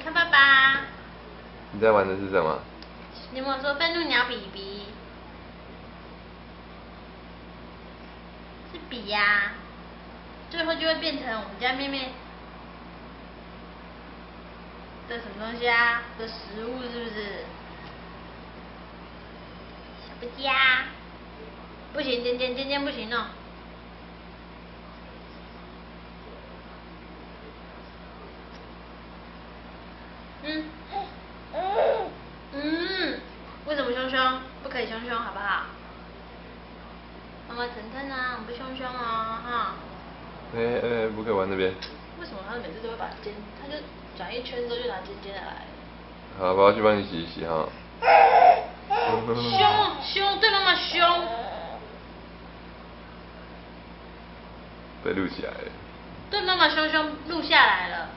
看爸爸。你在玩的是什么？你有没有说愤怒鸟比比？是笔呀、最后就会变成我们家妹妹的什么东西啊？的食物是不是？小不加，不行，尖不行哦。为什么凶凶？不可以凶凶，好不好？妈妈晨晨啊，我们不凶凶哦，哈。不可以玩那边。为什么他每次都会把尖，他就转一圈之后就拿尖尖的来？好，爸爸去帮你洗一洗哈。凶，对妈妈凶。被录起来了。对妈妈凶，录下来了。